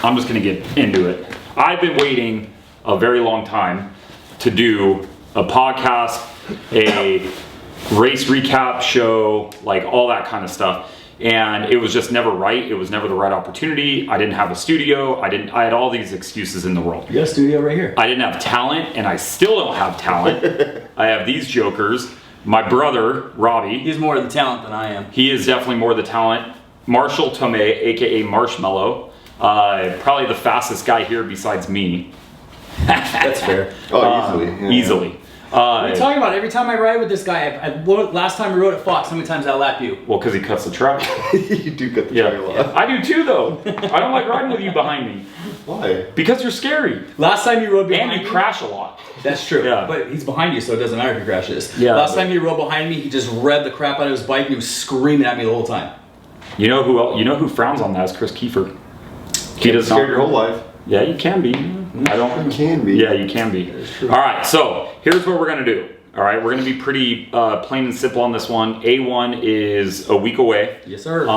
I'm just gonna get into it. I've been waiting a very long time to do a podcast, a race recap show, like all that kind of stuff. And it was just never right. It was never the right opportunity. I didn't have a studio. I had all these excuses in the world. You got a studio right here. I didn't have talent, and I still don't have talent. I have these jokers. My brother, Robbie. He's more of the talent than I am. He is definitely more the talent. Marshall Tomei, aka Marshmallow. Probably the fastest guy here besides me. That's fair. Oh, easily. Yeah. Easily. What are you talking about? Every time I ride with this guy, last time we rode at Fox, how many times I lap you? Well, because he cuts the track. You do cut the track a lot. I do too, though. I don't like riding with you behind me. Why? Because you're scary. Last time you rode behind me. And you crash a lot. That's true. Yeah. But he's behind you, so it doesn't matter if he crashes. Yeah. Last time you rode behind me, he just revved the crap out of his bike and he was screaming at me the whole time. You know who frowns on that is Chris Kiefer. He does scared your whole life. Yeah, you can be. I don't. You can be. Yeah, you can be. All right, so here's what we're gonna do. All right, we're gonna be pretty plain and simple on this one. A1 is a week away. Yes, sir. A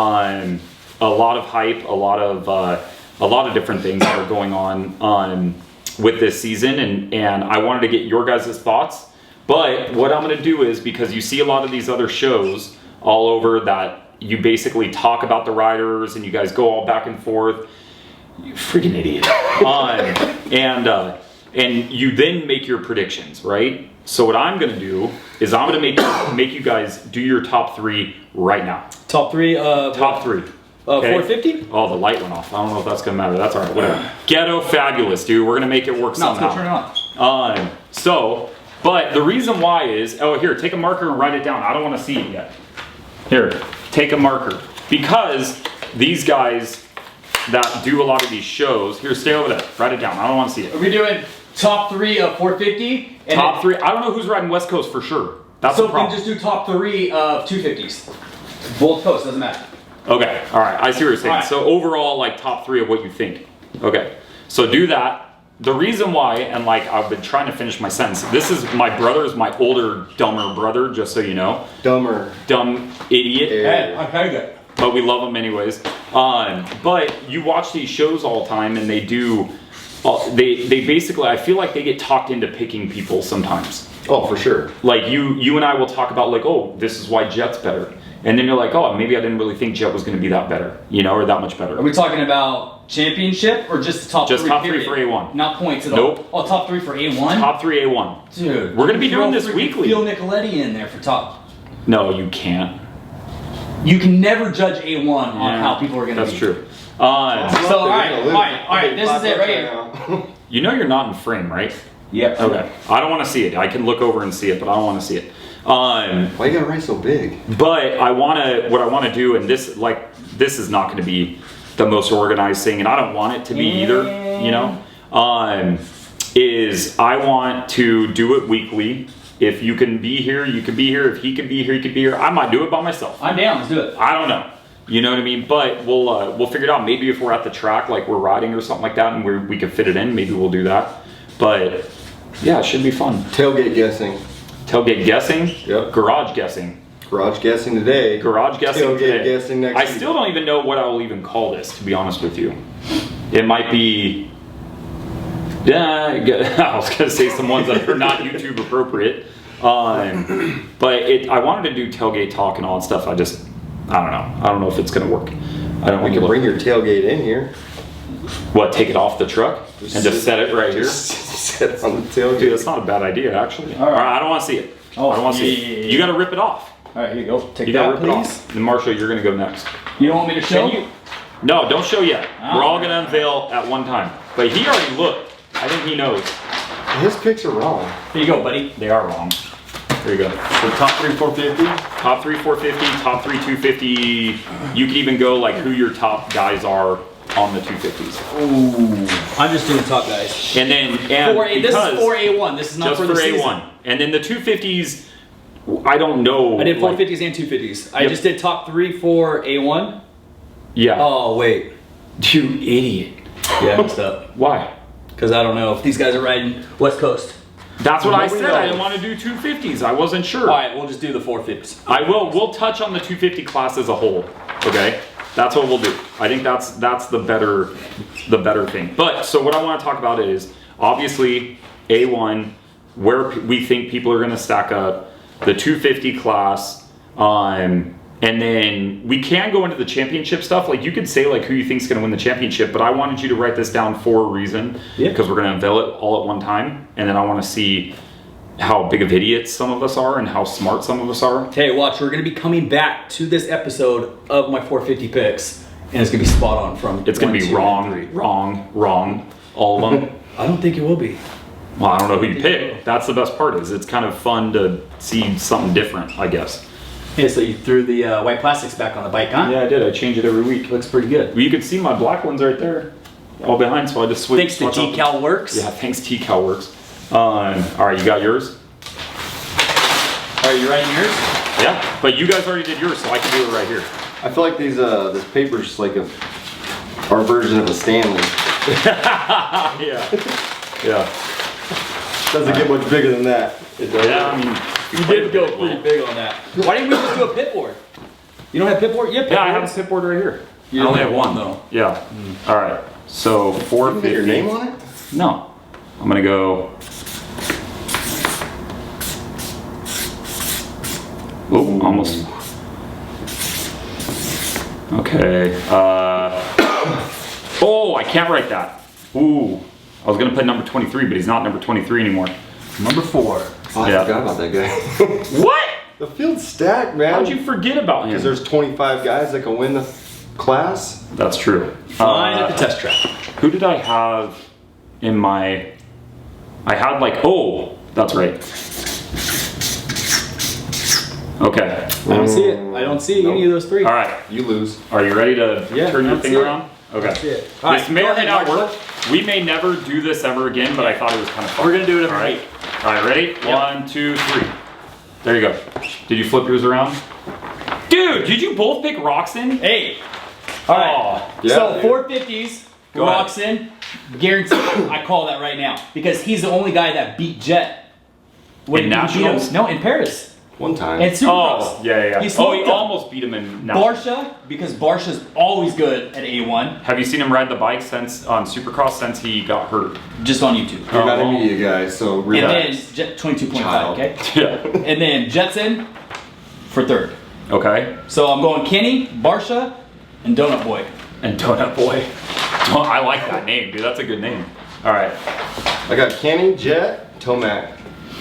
lot of hype, a lot of different things that are going on with this season, and I wanted to get your guys' thoughts. But what I'm gonna do is, because you see a lot of these other shows all over that you basically talk about the riders and you guys go all back and forth. You freaking idiot. And you then make your predictions, right? So what I'm gonna do is I'm gonna make you guys do your top three right now. Top three? Top three. Okay. 450? Oh, the light went off. I don't know if that's gonna matter. That's all right, whatever. Ghetto fabulous, dude. We're gonna make it work somehow. No, turn it on. But the reason why is, here, take a marker and write it down. I don't wanna see it yet. Here, take a marker. Because these guys that do a lot of these shows, here, stay over there, write it down. I don't wanna see it. Are we doing top three of 450? Top three, I don't know who's riding West Coast for sure. That's the problem. So we can just do top three of 250s. Both coasts, doesn't matter. Okay, all right, I see what you're saying. Right. So overall, like top three of what you think. Okay, so do that. The reason why, and like I've been trying to finish my sentence, this is my brother, is my older, dumber brother, just so you know. Dumb idiot. Hey, okay, good. But we love him anyways. But you watch these shows all the time, and they do, they basically, I feel like they get talked into picking people sometimes. Oh, for sure. Like you and I will talk about like, oh, this is why Jett's better. And then you're like, oh, maybe I didn't really think Jett was going to be that better, or that much better. Are we talking about championship or just the top three? Just top three for A1. Not points at all? Nope. Oh, top three for A1? Top three A1. Dude. We're going to be doing this weekly. Phil Nicoletti in there for top. No, you can't. You can never judge A1 on how people are going to be. That's true. So, all right, this is it right here. You know you're not in frame, right? Yep. Okay. I don't want to see it. I can look over and see it, but I don't want to see it. Why you gotta write so big? But what I want to do, and this is not going to be the most organized thing, and I don't want it to be either, is I want to do it weekly. If you can be here, you can be here. If he can be here, he can be here. I might do it by myself. I'm down, let's do it. I don't know. You know what I mean? But we'll figure it out. Maybe if we're at the track, like we're riding or something like that, and we can fit it in, maybe we'll do that. But yeah, it should be fun. Tailgate guessing. Tailgate guessing? Yep. Garage guessing. Garage guessing today. Garage guessing Tailgate today. guessing next week. I still don't even know what I will even call this, to be honest with you. It might be, I was going to say some ones that are not YouTube appropriate. But I wanted to do tailgate talk and all that stuff. I don't know. I don't know if it's going to work. We can bring your tailgate in here. What, take it off the truck and just set it right here? Set it on the tailgate. Dude, that's not a bad idea, actually. All right, I don't want to see it. I don't want to see it. You got to rip it off. All right, here you go. Take you that, gotta rip please. it off. And Marshall, you're going to go next. You don't want me to show? No, don't show yet. Oh. We're all going to unveil at one time. But he already looked. I think he knows. His picks are wrong. Here you go, buddy. They are wrong. There you go. So top three 450? Top three 450, top three 250. You can even go like who your top guys are on the 250s. Ooh. I'm just doing top guys. And then, this is for A1. This is not just for the season. A1. And then the 250s, I don't know. I did 450s and 250s. I just did top three for A1. Yeah. Oh, wait. You idiot. Yeah, I messed up. Why? Because I don't know if these guys are riding West Coast. That's what I said. I didn't want to do 250s. I wasn't sure. All right, we'll just do the 450s. We'll touch on the 250 class as a whole. Okay. That's what we'll do. I think that's the better thing. But so what I want to talk about is obviously A1, where we think people are going to stack up, the 250 class, and then we can go into the championship stuff. Like you could say like who you think's going to win the championship, but I wanted you to write this down for a reason, because we're going to unveil it all at one time, and then I want to see how big of idiots some of us are and how smart some of us are. Hey, watch, we're going to be coming back to this episode of my 450 picks, and it's going to be spot on from It's going to be wrong, all of them. I don't think it will be. Well, I don't know who you pick. That's the best part is it's kind of fun to see something different, I guess. Yeah, so you threw the white plastics back on the bike, huh? Yeah, I did. I change it every week. Looks pretty good. Well, you can see my black ones right there, all behind, so I just switched. Thanks to Decal Works. Yeah, thanks Decal Works. All right, you got yours? Are you writing yours? Yeah, but you guys already did yours, so I can do it right here. I feel like these this paper's like our version of a Stanley. Yeah. Doesn't get much bigger than that. It does. Yeah, I mean, You did go pretty big on that. Why didn't we just do a pit board? You don't have pit board? You have pit Yeah, I board. have a pit board right here. You only have one though. Yeah. All right. So You can 450. get your name on it? No. I'm gonna go. Oh, almost. Okay. Oh, I can't write that. Ooh. I was gonna put number 23, but he's not number 23 anymore. Number 4. Oh, I Yeah. forgot about that guy. What? The field's stacked, man. How'd you forget about him? Because there's 25 guys that can win the class. That's true. Fine at the test track. Who did I have in my? I had like, oh, that's right. Okay. I don't see it. I don't see any of those 3. All right. You lose. Are you ready to Yeah, turn your that's thing it. around? Okay. That's it. This All right, may go or may ahead, not Marshall. work. We may never do this ever again, but I thought it was kind of fun. We're gonna do it every All right. week. All right, ready? Yep. 1, 2, 3. There you go. Did you flip yours around? Dude, did you both pick Roxon? Hey. All right. Oh, Yeah, so dude. 450s, Go ahead. Roxon, guaranteed. I call that right now because he's the only guy that beat Jett. When In he beat nationals? him- No, in Paris. One time. And Supercross. Oh, yeah. He He smoked him. almost beat him in now. Barsha, because Barsha's always good at A1, Have you seen him ride the bike since on Supercross since he got hurt? just on YouTube. You're not a Oh. media guy, so And then relax. Jett 22.5, Child. okay? Yeah. And then Jetson for 3rd. Okay. So I'm going Kenny, Barsha, and Donut Boy. And Donut Boy. Oh, I like that name, dude. That's a good name. All right. I got Kenny, Jett, Tomac.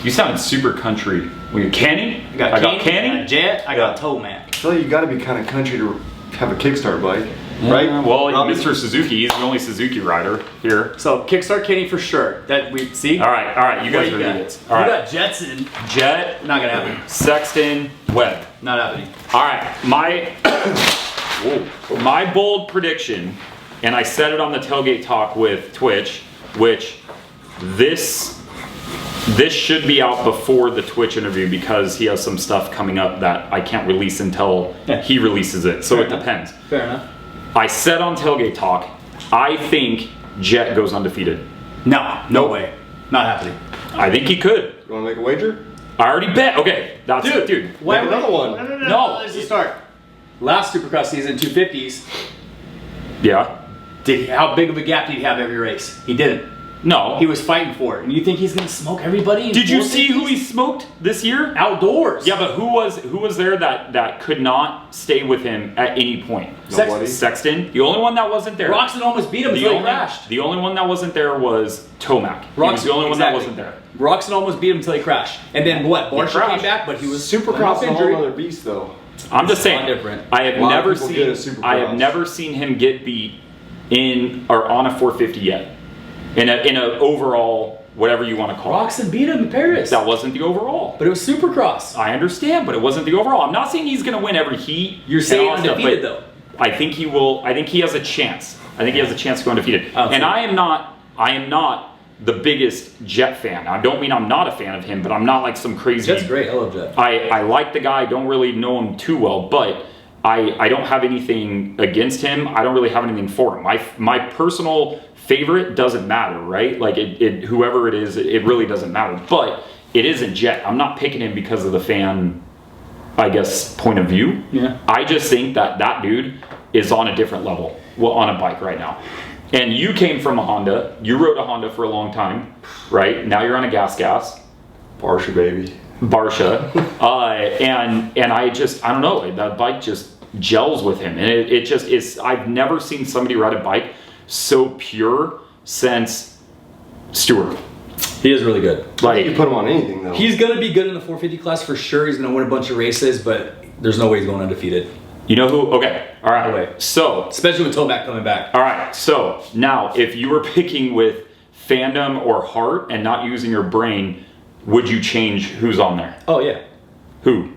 You sounded super country. Were you Kenny? I got Kenny. I got Jett, I got Yeah. Tomac. I feel like you gotta be kind of country to have a kickstart bike, right? Well, Robbie? Mr. Suzuki. He's the only Suzuki rider here. So Kickstart Kenny for sure. That we see. All right. You guys What are do you got? idiots. All You right. got Jetson. Jett, Not gonna happen. Sexton, Webb. Not happening. All right, my bold prediction, and I said it on the tailgate talk with Twitch, which this should be out before the Twitch interview because he has some stuff coming up that I can't release until he releases it. So Fair it enough. depends. Fair enough. I said on tailgate talk, I think Jett goes undefeated. No Nope. way. Not happening. I think he could. You wanna make a wager? I already bet. Okay, that's it, dude. Make another one. No. Let's just start. Last Supercross season, 250s. Yeah. How big of a gap did he have every race? He didn't. No. He was fighting for it. And you think he's gonna smoke everybody? In Did you see 450s? who he smoked this year? Outdoors. Yeah, but who was there that could not stay with him at any point? Nobody. Sexton. The only one that wasn't there. Roxon almost beat him the until he only, crashed. the only one that wasn't there was Tomac. He was the only one that wasn't there. Roxon almost beat him until he crashed. And then what? Barsha came crashed. back, but he was Supercross is a injury. whole other beast, though. I'm just saying. a lot different. I have A lot of never people get a seen. Supercross. I have never seen him get beat in or on a 450 yet. In a overall whatever you want to call it. Roxon beat him in Paris. That wasn't the overall. But it was Supercross. I understand, but it wasn't the overall. I'm not saying he's going to win every heat. You're and saying all that stuff, undefeated, but though. I think he will. I think he has a chance. I think he has a chance to go undefeated. I don't And see I am not. the biggest Jett fan. I don't mean I'm not a fan of him, but I'm not like some crazy. Jett's great. I love Jett. I like the guy. I don't really know him too well, but I don't have anything against him. I don't really have anything for him. My personal favorite doesn't matter, right? Like whoever it is, it really doesn't matter. But it isn't Jett. I'm not picking him because of the fan, I guess, point of view. Yeah. I just think that dude is on a different level on a bike right now. And you came from a Honda. You rode a Honda for a long time, right? Now you're on a gas. Barsha, baby. Barsha. And I don't know, that bike just gels with him. And it just is, I've never seen somebody ride a bike so pure since Stewart. He is really good. Like, you put him on anything, though. He's going to be good in the 450 class for sure. He's going to win a bunch of races, but there's no way he's going undefeated. You know who? Okay. All right. No way. So, especially with Tomac coming back. All right. So now, if you were picking with fandom or heart and not using your brain, would you change who's on there? Oh yeah. Who?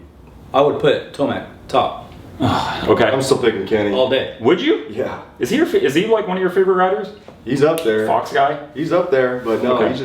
I would put Tomac top. Okay. I'm still picking Kenny. All day. Would you? Yeah. Is he like one of your favorite riders? He's up there. Fox guy? He's up there, but no, Okay. he's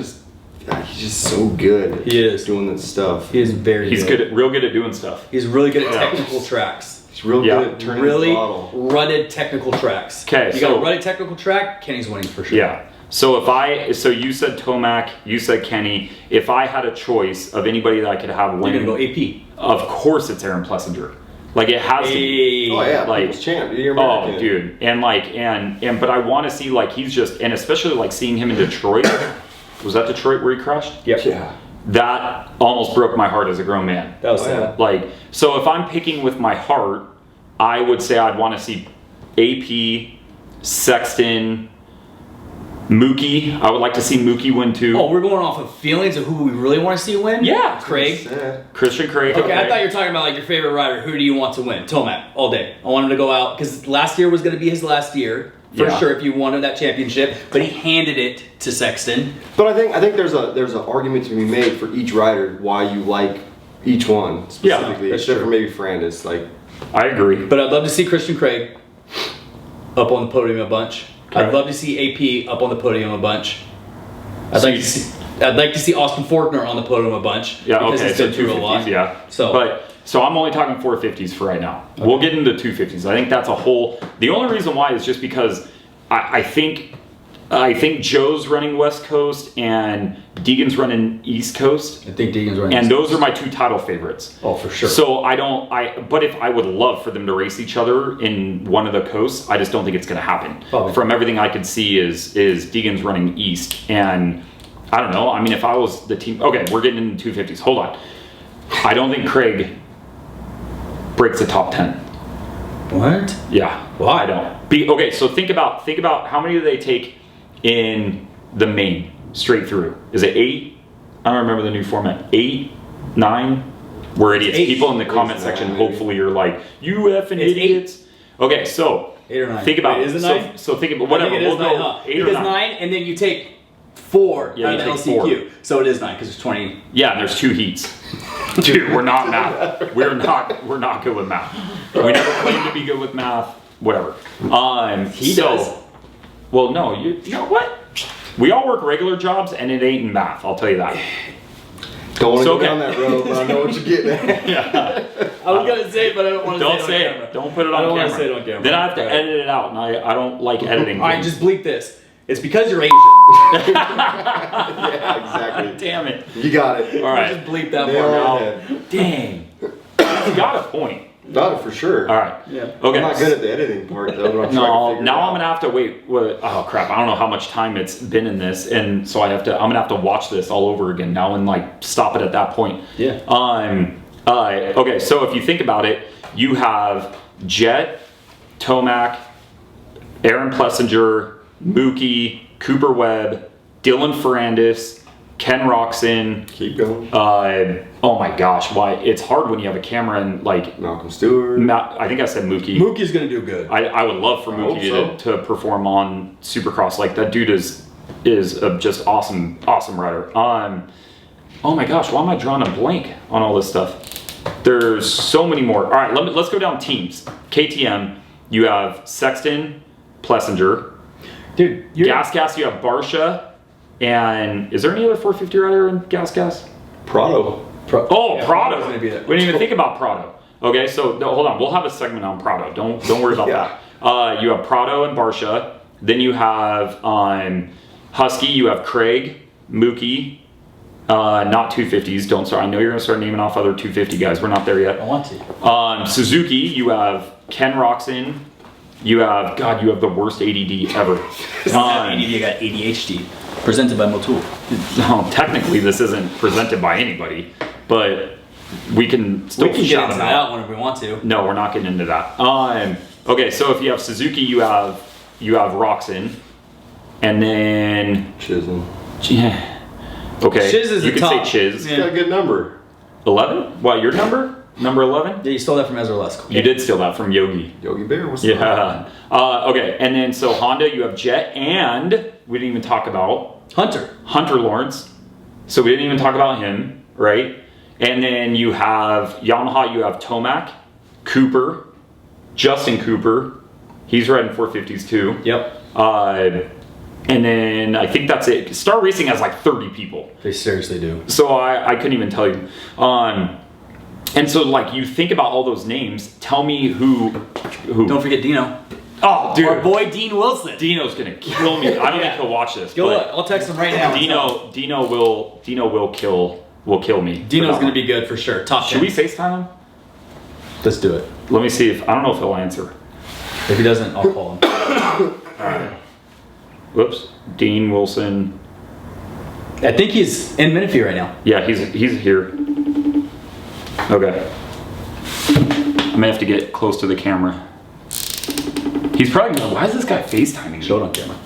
just so good. He is doing this stuff. He is very. He's real good at doing stuff. He's really good at technical tracks. He's real good at turning really the throttle. rutted technical tracks. Okay, you got a rutted technical track, Kenny's winning for sure. Yeah. So so you said Tomac, you said Kenny. If I had a choice of anybody that I could have win, You're gonna go AP. Of course it's Aaron Plessinger. Like it has to be. Oh yeah, like people's champ. You're American. Oh dude, and but I want to see like he's just, and especially like seeing him in Detroit. Was that Detroit where he crashed? Yep. Yeah. That almost broke my heart as a grown man. That was Oh, sad. yeah. Like, so if I'm picking with my heart, I would say I'd want to see AP, Sexton, Mookie. I would like to see Mookie win too. Oh, we're going off of feelings of who we really want to see win? Yeah. Craig. Christian Craig. Okay, I thought you were talking about like your favorite rider. Who do you want to win? Tomac, all day. I want him to go out because last year was going to be his last year for Yeah. sure if you wanted that championship. But he handed it to Sexton. But I think there's an argument to be made for each rider why you like each one specifically, that's except true. for maybe Ferrandis. Like, I agree. But I'd love to see Christian Craig up on the podium a bunch. Okay. I'd love to see AP up on the podium a bunch. I'd like to see Austin Faulkner on the podium a bunch. Yeah. because Okay. he's So been through a 250s. lot. Yeah. So I'm only talking 450s for right now. Okay. We'll get into 250s. I think that's a whole. The only reason why is just because I think Joe's running West Coast and Deegan's running East Coast. I think Deegan's running. And those are my two title favorites. Oh, for sure. So but if I would love for them to race each other in one of the coasts, I just don't think it's going to happen. Probably. From everything I could see is Deegan's running East. And I don't know. I mean, if I was the team, okay, we're getting into 250s. Hold on. I don't think Craig breaks the top 10. What? Yeah. Why? I don't. Okay, so think about how many do they take in the main straight through? Is it 8? I don't remember the new format. 8, 9? We're idiots. 8. People in the comment section hopefully are like, you effing idiots. Okay, so 8 or 9. think about Wait, is it 9? So think about whatever. I think it is We'll 9, go huh? 8 It or is 9. 9, and then you take 4 Yeah, out you of take LCQ. So it is 9 because it's 20. Yeah, and there's 2 heats. Dude, we're not math. We're not good with math. We never claimed to be good with math. Whatever. He does. Well, no, you know what? We all work regular jobs, and it ain't in math. I'll tell you that. don't want to So, go okay. down that road, but I know what you're getting at. Yeah. I was gonna say it, but I don't want to Don't say say it on camera. it. Don't put it on I don't camera. wanna say it on camera. Then I have to Right. edit it out, and I don't like editing. All right, things. just bleep this. It's because you're Asian. Yeah, exactly. Damn it. You got it. All right. Just bleep that Nail part it. out. Yeah. Dang. You got a point. Got it for sure. All right. Yeah. Okay. I'm not good at the editing part though. But I'm trying to No, figure it now out. I'm gonna have to wait. Oh crap! I don't know how much time it's been in this, and so I'm gonna have to watch this all over again now and like stop it at that point. Yeah. Okay, so if you think about it, you have Jett, Tomac, Aaron Plessinger, Mookie, Cooper Webb, Dylan Ferrandis, Ken Roxon. Keep going. Oh my gosh, why? It's hard when you have a camera and like. Malcolm Stewart. I think I said Mookie. Mookie's gonna do good. I would love for I hope Mookie to perform on Supercross. Like that dude is a just awesome rider. Oh my gosh, why am I drawing a blank on all this stuff? There's so many more. All right, let's go down teams. KTM, you have Sexton, Plessinger. Dude, Gas, you have Barsha. And is there any other 450 rider in Gas? Prado. Oh, Yeah, Prado. Prado's gonna be there. We didn't even think about Prado. Okay, so no, hold on. We'll have a segment on Prado. Don't worry about Yeah. that. You have Prado and Barsha. Then you have Husky. You have Craig, Mookie. Not 250s. Don't start. I know you're gonna start naming off other 250 guys. We're not there yet. I want to. Suzuki. You have Ken Roxon, You have the worst ADD ever. ADD, I got ADHD. Presented by Motul. No, technically this isn't presented by anybody, but we can still We can get shout into them that out. one if we want to. No, we're not getting into that. Okay, so if you have Suzuki, you have Roxon, and then Chisholm. yeah. Okay, Chiz is you the can top. say Chiz. He's got a good number. 11? What, your number? Number 11? Yeah, you stole that from Ezra Lusk. You did steal that from Yogi. Yogi Bear, what's up? Yeah. Okay, and then so Honda, you have Jett, and we didn't even talk about Hunter Lawrence. So we didn't even talk about him, right? And then you have Yamaha, you have Tomac, Cooper, Justin Cooper. He's riding 450s too. Yep. And then I think that's it. Star Racing has like 30 people. They seriously do. So I couldn't even tell you. And so like you think about all those names, tell me who. Don't forget Dino. Oh, dude. Our boy Dean Wilson. Dino's gonna kill me. I don't Yeah. think he'll watch this. Go but look. I'll text him right now. Dino will kill me. Dino's gonna be good for sure. Top 10. Should we FaceTime him? Let's do it. Let me see if I don't know if he'll answer. If he doesn't, I'll call him. Alright. Whoops. Dean Wilson. I think he's in Menifee right now. Yeah, he's here. Okay. I may have to get close to the camera. He's probably gonna, why is this guy FaceTiming me? Show it on camera.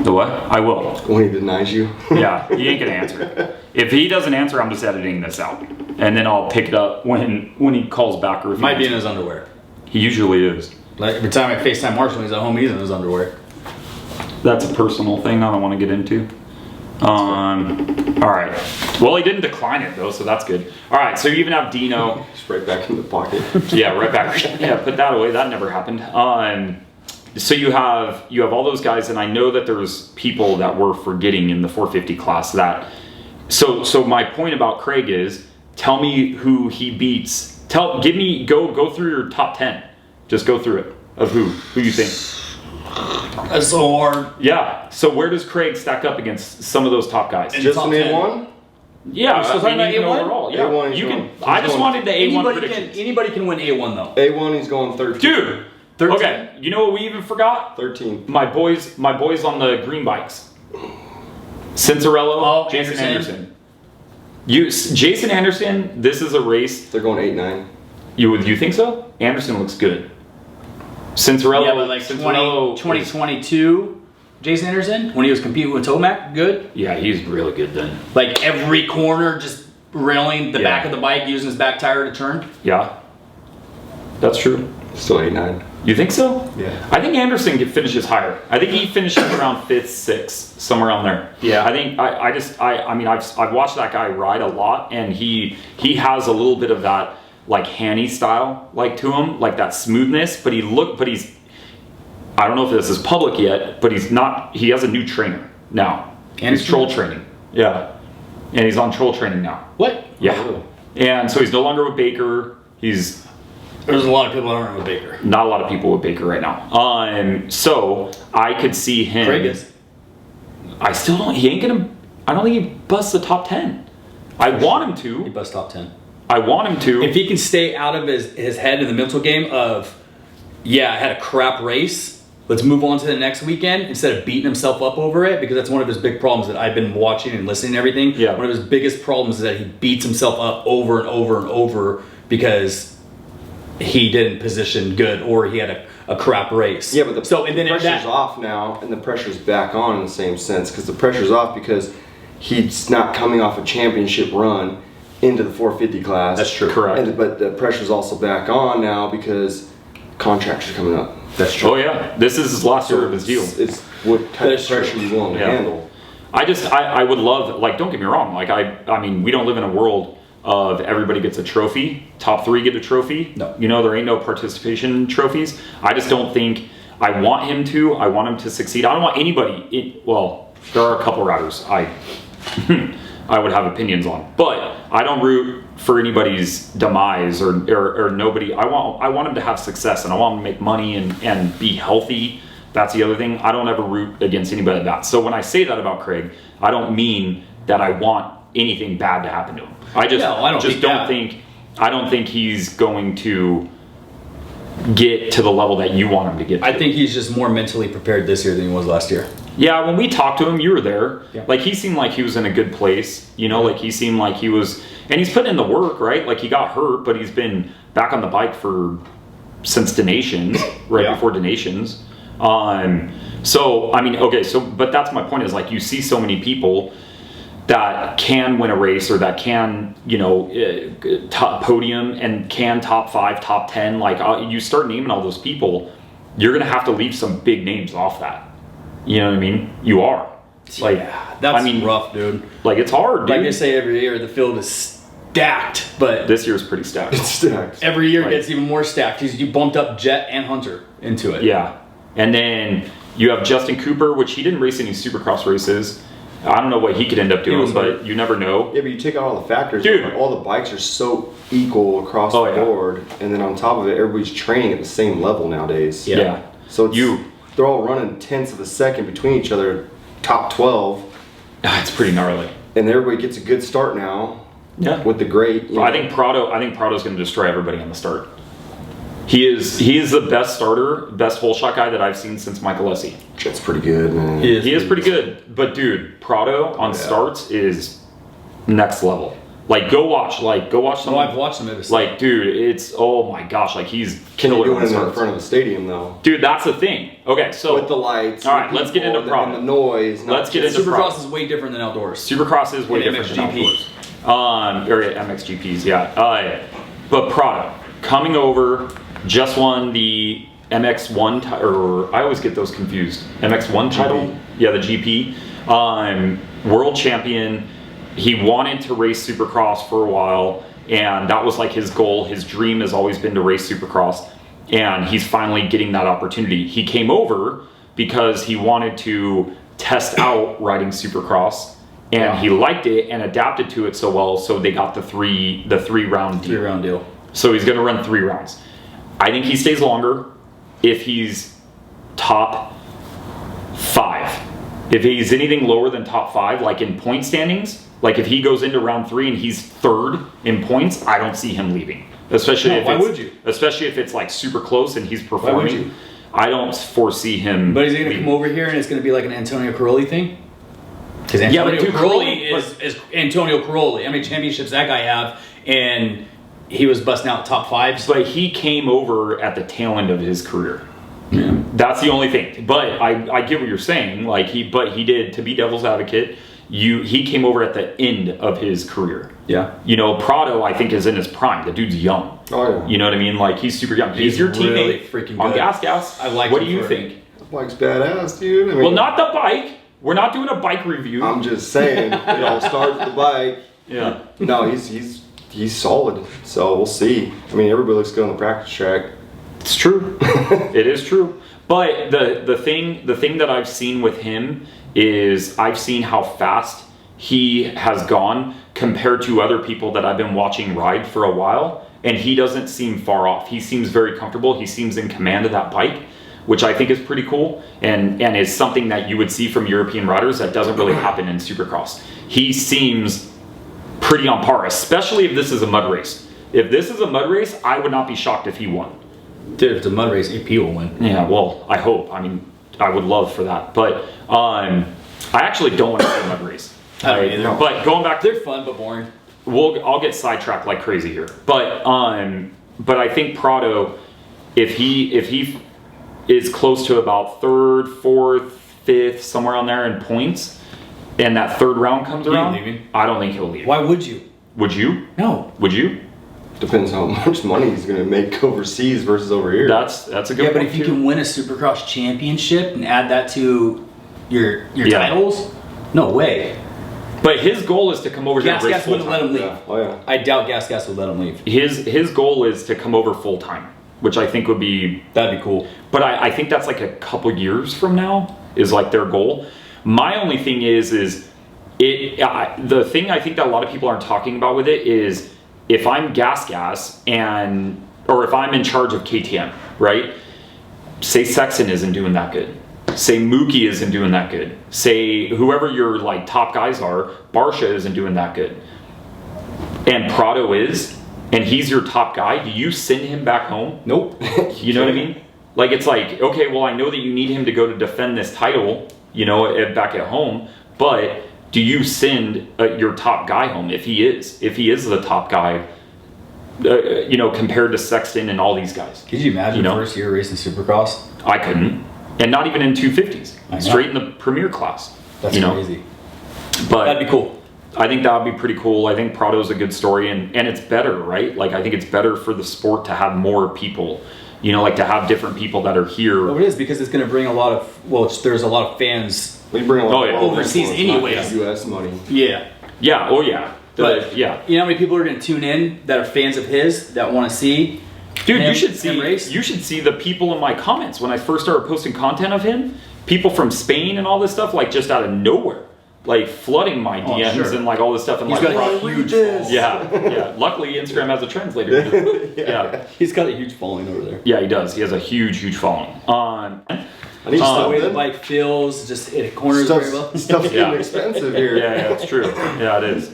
The what? I will. When he denies you. Yeah, he ain't gonna answer. If he doesn't answer, I'm just editing this out. And then I'll pick it up when he calls back or if he Might be in answers. his underwear. He usually is. Like every time I FaceTime Marshall, he's at home, he's in his underwear. That's a personal thing I don't want to get into. All right. Well, he didn't decline it though, so that's good. All right, so you even have Dino. Just right back in the pocket. Yeah, right back. Yeah, put that away. That never happened. So you have all those guys, and I know that there's people that we're forgetting in the 450 class. That so my point about Craig is, tell me who he beats. Go through your top 10. Just go through it of who you think. That's so hard. Yeah. So where does Craig stack up against some of those top guys? Just top an 10. A1? Yeah, We're still talking about even A1? overall. Yeah, A1 is you going- can. I just going- wanted the A1 predictions. Anybody can win A1 though. A1, he's going 13. Dude. 13. Okay. You know what we even forgot? 13. My boys on the green bikes. Cincerello, Jason Anderson. Jason Anderson. This is a race. They're going 8-9. You think so? Anderson looks good. Cincerello. Yeah, but like Cincerello 2022, Jason Anderson, when he was competing with Tomac, good. Yeah, he's really good then. Like every corner, just railing the Yeah. back of the bike, using his back tire to turn. Yeah. That's true. Still 8-9. You think so? Yeah. I think Anderson finishes higher. I think he finishes around 5th, 6th, somewhere around there. Yeah. I think I mean I've watched that guy ride a lot, and he has a little bit of that like Hanny style like to him, like that smoothness. But he's I don't know if this is public yet, but he has a new trainer now. He's troll training. Yeah. And he's on troll training now. What? Yeah. Oh. And so he's no longer with Baker. There's a lot of people that aren't with Baker. Not a lot of people with Baker right now. So I could see him. Craig is. I still don't. He ain't gonna. I don't think he busts the top 10. I want him He to. busts top 10. I want him to. If he can stay out of his head in the mental game of, yeah, I had a crap race, let's move on to the next weekend, instead of beating himself up over it, because that's one of his big problems that I've been watching and listening to everything. Yeah. One of his biggest problems is that he beats himself up over and over and over because he didn't position good or he had a crap race. Yeah, but the pressure's pressure's off now, and the pressure's back on in the same sense, because the pressure's off because he's not coming off a championship run into the 450 class. That's true. Correct. But the pressure's also back on now because contracts are coming up. That's true. Oh yeah. This is his last year of his deal. It's what type of That's true. pressure you willing to Yeah. handle. I would love, like, don't get me wrong. Like I mean, we don't live in a world of everybody gets a trophy. Top 3 get a trophy. No. You know, there ain't no participation trophies. I just don't think. I want him to. I want him to succeed. I don't want anybody. Well, there are a couple riders I would have opinions on, but I don't root for anybody's demise or nobody. I want him to have success, and I want him to make money and be healthy. That's the other thing. I don't ever root against anybody like that. So when I say that about Craig, I don't mean that I want anything bad to happen to him. I don't think he's going to get to the level that you want him to get to. I think he's just more mentally prepared this year than he was last year. Yeah, when we talked to him, you were there. Yeah. Like, he seemed like he was in a good place. You know, like, he seemed like he was... And he's putting in the work, right? Like, he got hurt, but he's been back on the bike since Donations, right Yeah. before Donations. So, I mean, okay, so... But that's my point is, like, you see so many people that can win a race or that can, you know, top podium and can top 5, top 10. Like, you start naming all those people, you're going to have to leave some big names off that. You know what I mean? You are. Like, Yeah, that's rough, dude. Like, it's hard, dude. Like they say every year, the field is stacked, but This year's pretty stacked. It's stacked. every year Like- gets even more stacked. You bumped up Jett and Hunter into it. Yeah. And then you have Justin Cooper, which he didn't race any Supercross races. I don't know what he could end up doing, was but you never know. Yeah, but you take out all the factors. Dude. Like, all the bikes are so equal across Oh, the yeah. board, and then on top of it, everybody's training at the same level nowadays. Yeah. So they're all running tenths of a second between each other, top 12, It's pretty gnarly. and everybody gets a good start now Yeah. with the great. I think Prado's going to destroy everybody on the start. He is the best starter, best hole shot guy that I've seen since Michael Lessie. Jett's pretty good, man. He He is pretty good, but dude, Prado on starts is next level. Like, go watch some. No, I've watched him. Like, dude, it's, oh my gosh, like, he's Can you killer do on it in starts. front of the stadium though? Dude, that's the thing. Okay, so With the lights. All and right, the let's get into people, Prado. and the noise. not Let's get just- into Supercross is way different than outdoors. Supercross is way And different than MXGP. outdoors. Or MXGPs, yeah. But Prado coming over, just won the MX1 or I always get those confused. MX1 title, yeah, the GP. World champion. He wanted to race Supercross for a while, and that was like his goal. His dream has always been to race Supercross, and he's finally getting that opportunity. He came over because he wanted to test out riding Supercross, and he liked it and adapted to it so well. So they got the three round deal. 3-round deal. So he's going to run 3 rounds. I think he stays longer if he's top 5. If he's anything lower than top 5, like in point standings, like if he goes into round 3 and he's 3rd in points, I don't see him leaving. Especially No, if why it's, would you? Especially if it's like super close and he's would performing. you? I don't foresee him. But is he going to leaving. come over here and it's going to be like an Antonio Caroli thing? Because Yeah, but Antonio dude, Caroli Caroli- is Antonio Caroli. How many championships that guy have? And he was busting out top 5s. But he came over at the tail end of his career. Yeah. That's the only thing. But I get what you're saying. Like he did, to be devil's advocate, he came over at the end of his career. Yeah. You know, Prado, I think, is in his prime. The dude's young. Oh, yeah. You know what I mean? Like, he's super young. He's He's your really teammate freaking on good. Gas. I like What him do you for- think? The bike's badass, dude. I mean, Well, not the bike. We're not doing a bike review. I'm just saying, it all starts with the bike. yeah. No, he's solid. So we'll see. I mean, everybody looks good on the practice track. It's true. It is true. But the thing that I've seen with him is I've seen how fast he has gone compared to other people that I've been watching ride for a while, and he doesn't seem far off. He seems very comfortable. He seems in command of that bike, which I think is pretty cool and is something that you would see from European riders that doesn't really happen in Supercross. He seems pretty on par, especially if this is a mud race. If this is a mud race, I would not be shocked if he won. Dude, if it's a mud race, AP will win. Yeah, well, I hope. I mean, I would love for that. But I actually don't want to see a mud race. I don't either. But going back to They're fun but boring. I'll get sidetracked like crazy here. But I think Prado, if he is close to about 3rd, 4th, 5th, somewhere on there in points, and that 3rd round comes You ain't around, leaving. I don't think he'll leave. Why would you? Would you? No. Would you? Depends how much money he's going to make overseas versus over here. That's a good Yeah, but point if you too. can win a Supercross championship and add that to your Yeah. titles, no way. But his goal is to come over here and race Gas full wouldn't let time. him leave. Yeah. Oh, yeah. I doubt Gas would let him leave. His goal is to come over full time, which I think would be. That'd be cool. But I think that's like a couple years from now is like their goal. My only thing is the thing I think that a lot of people aren't talking about with it is if I'm gas or if I'm in charge of KTM, right? Say Sexton isn't doing that good. Say Mookie isn't doing that good. Say whoever your like top guys are, Barsha isn't doing that good. And Prado is, and he's your top guy, do you send him back home? Nope. You know what I mean? Like, it's like, okay, well, I know that you need him to go to defend this title, you know, back at home, but do you send your top guy home if he is the top guy, you know, compared to Sexton and all these guys? Could you imagine first year racing Supercross? I couldn't. And not even in 250s. Straight in the premier class. That's crazy. But that'd be cool. I think that would be pretty cool. I think Prado's a good story, and it's better, right? Like, I think it's better for the sport to have more people, you know, like to have different people that are here. Well, it is, because it's going to bring a lot of, there's a lot of fans. We bring a lot of overseas anyways. U.S. money. Yeah. Yeah, oh yeah. But yeah, you know how many people are going to tune in that are fans of his, that want to see? Dude, you should see the people in my comments when I first started posting content of him. People from Spain and all this stuff, like just out of nowhere, like flooding my DMs and like all this stuff. And he's like, got a huge following. Yeah. Luckily, Instagram has a translator. Yeah. He's got a huge following over there. Yeah, he does. He has a huge following. I need the way the bike feels, just it corners very well. Stuff's getting expensive here. Yeah, it's true. Yeah, it is.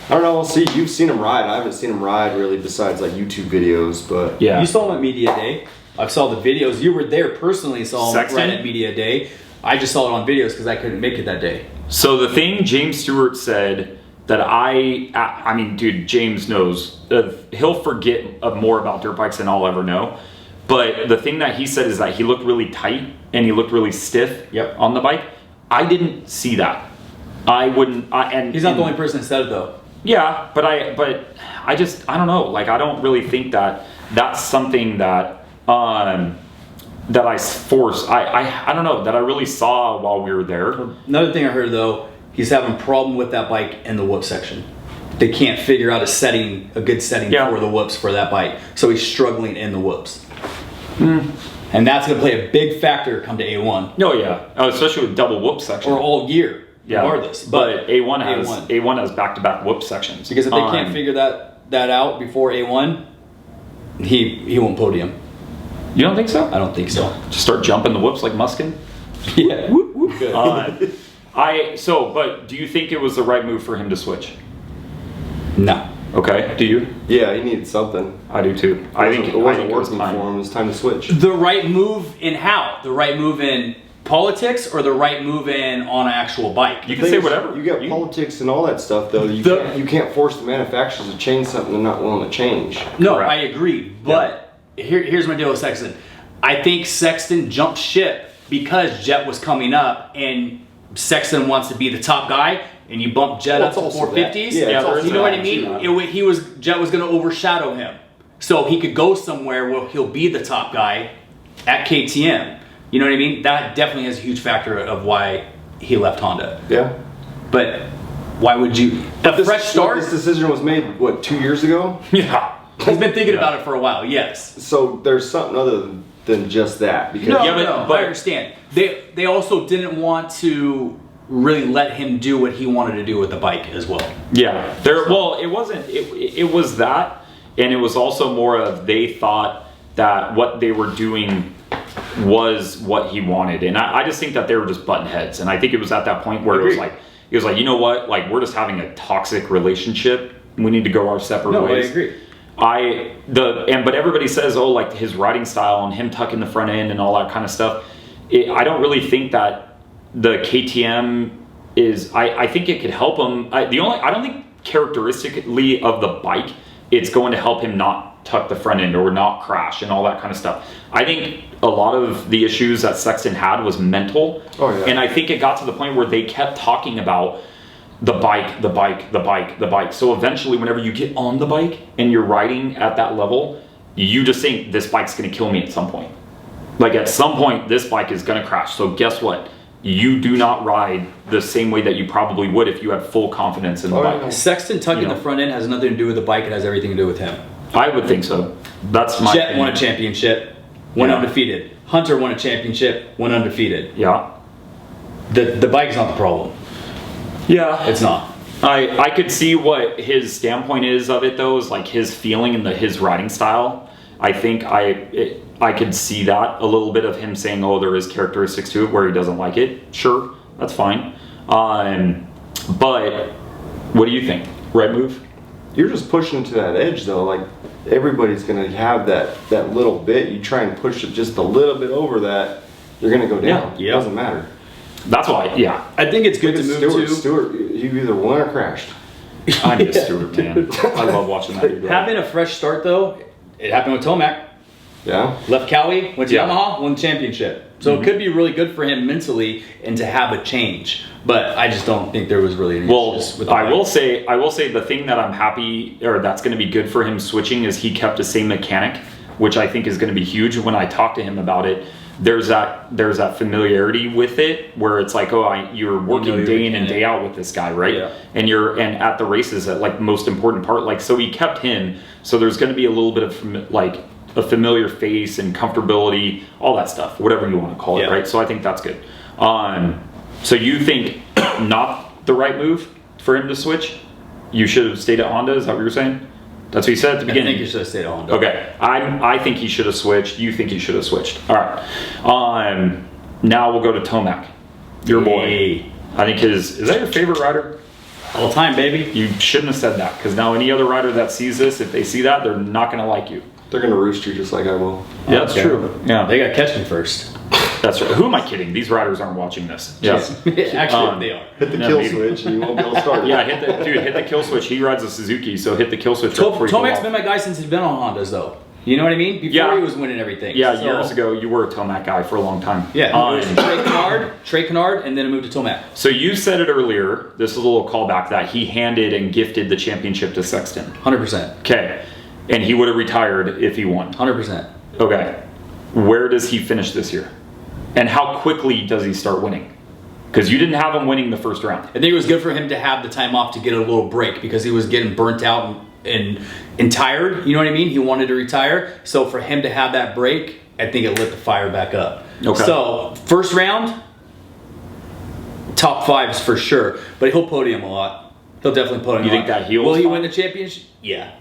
I don't know. We'll see. You've seen him ride. I haven't seen him ride really, besides like YouTube videos. But yeah, you saw him at Media Day. I saw the videos. You were there personally. Saw him ride at Media Day. I just saw it on videos because I couldn't make it that day. So the thing James Stewart said that I mean, dude, James knows. He'll forget more about dirt bikes than I'll ever know. But the thing that he said is that he looked really tight and he looked really stiff on the bike. I didn't see that. I wouldn't. And he's not the only person that said it though. Yeah, but I don't know. Like, I don't really think that that's something that that I force. I don't know, that I really saw while we were there. Another thing I heard though, he's having a problem with that bike in the whoop section. They can't figure out a good setting for the whoops for that bike. So he's struggling in the whoops. And that's going to play a big factor come to A1. Oh yeah, especially with double whoop section. Or all year. Regardless, but A1 has back-to-back whoop sections. Because if they can't figure that out before A1, he won't podium. You don't think so? I don't think so. Just start jumping the whoops like Muskin. Yeah. Whoop, whoop. Good. But do you think it was the right move for him to switch? No. Okay. Do you? Yeah, he needed something. I do too. I think it wasn't working for him. It was time to switch. The right move in how? The right move in politics or the right move in on an actual bike? You can say whatever. You got politics and all that stuff though. You can't force the manufacturers to change something they're not willing to change. No, correct. I agree. But here's my deal with Sexton. I think Sexton jumped ship because Jett was coming up and Sexton wants to be the top guy, and you bump Jett up to 450s. You know what I mean? Jett was going to overshadow him, so he could go somewhere where he'll be the top guy at KTM. You know what I mean? That definitely has a huge factor of why he left Honda. Yeah. But why would you? Fresh start. This decision was made 2 years ago. Yeah. He's been thinking about it for a while. Yes. So there's something other than just that. Because but I understand. They also didn't want to really let him do what he wanted to do with the bike as well. Yeah. Well, it wasn't. It was that, and it was also more of they thought that what they were doing was what he wanted, and I just think that they were just button heads, and I think it was at that point where it was like, you know what, like, we're just having a toxic relationship. We need to go our separate ways. I agree. But everybody says, oh, like his riding style and him tucking the front end and all that kind of stuff. I don't really think that the KTM is. I think it could help him. I don't think characteristically of the bike, it's going to help him not tuck the front end or not crash and all that kind of stuff. I think a lot of the issues that Sexton had was mental. Oh, yeah. And I think it got to the point where they kept talking about the bike. So eventually, whenever you get on the bike and you're riding at that level, you just think this bike's going to kill me at some point. Like, at some point, this bike is going to crash. So guess what? You do not ride the same way that you probably would if you had full confidence in the bike. Yeah. Sexton tucking the front end has nothing to do with the bike. It has everything to do with him. I would think so. That's my Jett won a championship, went undefeated. Hunter won a championship, went undefeated. Yeah. The bike's not the problem. Yeah. It's not. I could see what his standpoint is of it, though, is like his feeling and his riding style. I think I could see that a little bit of him saying, oh, there is characteristics to it where he doesn't like it. Sure, that's fine. But what do you think? Right move? you're just pushing to that edge though. Like everybody's gonna have that little bit. You try and push it just a little bit over that, you're gonna go down. Yeah. It doesn't matter. That's why, yeah. I think it's good to move to. Stewart, you either won or crashed. I miss Stewart, man. I love watching that dude. Having a fresh start though, it happened with Tomac. Yeah. Left Cowie, went to Yeah. Yamaha, won the championship. So it could be really good for him mentally and to have a change. But I just don't think there was really any Well, issues with the I bike. will say the thing that I'm happy, or that's going to be good for him switching, is he kept the same mechanic, which I think is going to be huge. When I talked to him about it, there's that familiarity with it where it's like, you're working your day in and mechanic. day out with this guy, right? Yeah. And at the races, that like most important part, like, so he kept him. So there's going to be a little bit of like a familiar face and comfortability, all that stuff, whatever you want to call it, Yeah. right? So I think that's good. So you think not the right move for him to switch? You should have stayed at Honda. Is that what you're saying? That's what you said at the I beginning. think you should have stayed at Honda. Okay, I think he should have switched. You think he should have switched. All right. Now we'll go to Tomac, your boy. Hey. I think is that your favorite rider? All time, baby. You shouldn't have said that, because now any other rider that sees this, if they see that, they're not going to like you. They're gonna roost you just like I will. Yeah, that's Okay. true. Yeah, They got to catch me first. that's right. Who am I kidding? These riders aren't watching this. Yes. Actually, they are. Hit the Yeah, kill maybe. switch and you won't be able to start it. Yeah, hit the kill switch. He rides a Suzuki, so hit the kill switch. right before you go Tomac's off. been my guy since he's been on Hondas, though. You know what I mean? Before Yeah. he was winning everything. Yeah, So- years ago, you were a Tomac guy for a long time. Yeah, it was Trey Canard, and then I moved to Tomac. So you said it earlier, this is a little callback, that he handed and gifted the championship to Sexton. 100%. Okay. And he would have retired if he won. 100%. Okay. Where does he finish this year? And how quickly does he start winning? Because you didn't have him winning the first round. I think it was good for him to have the time off to get a little break because he was getting burnt out and tired. You know what I mean? He wanted to retire. So for him to have that break, I think it lit the fire back up. Okay. So first round, top fives for sure. But he'll podium a lot. He'll definitely podium You a think lot. that heals Will he fine? win the championship? Yeah.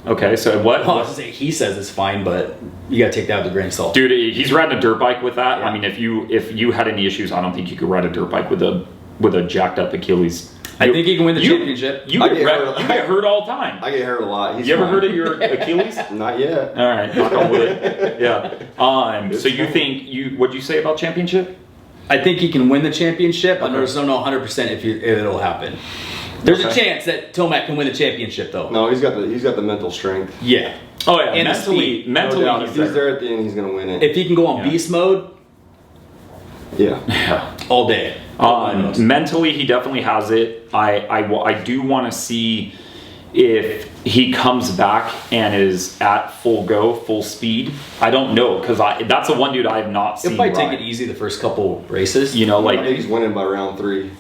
Okay, so what? Well, I was gonna say, he says it's fine, but you got to take that with a grain of salt. Dude, he's riding a dirt bike with that. Yeah. I mean, if you had any issues, I don't think you could ride a dirt bike with a jacked up Achilles. I think he can win the championship. You I get get hurt, hurt. you get hurt all the time. I get hurt a lot. He's You ever fine. heard of your Achilles? Not yet. All right, knock on wood. Yeah. So you think what'd you say about championship? I think he can win the championship. I just don't know 100% if it'll happen. There's a Okay. chance that Tomac can win the championship, though. No, he's got the mental strength. Yeah. Oh yeah, And the mentally, speed. mentally, No doubt. he's If he's there. there at the end, he's gonna win it. If he can go on Yeah. beast mode Yeah. Yeah. all day. Mentally, he definitely has it. I do want to see if he comes back and is at full speed. I don't know, because that's the one dude I have not He'll seen. probably take ride. it easy the first couple races. You know, I think like he's winning by round 3.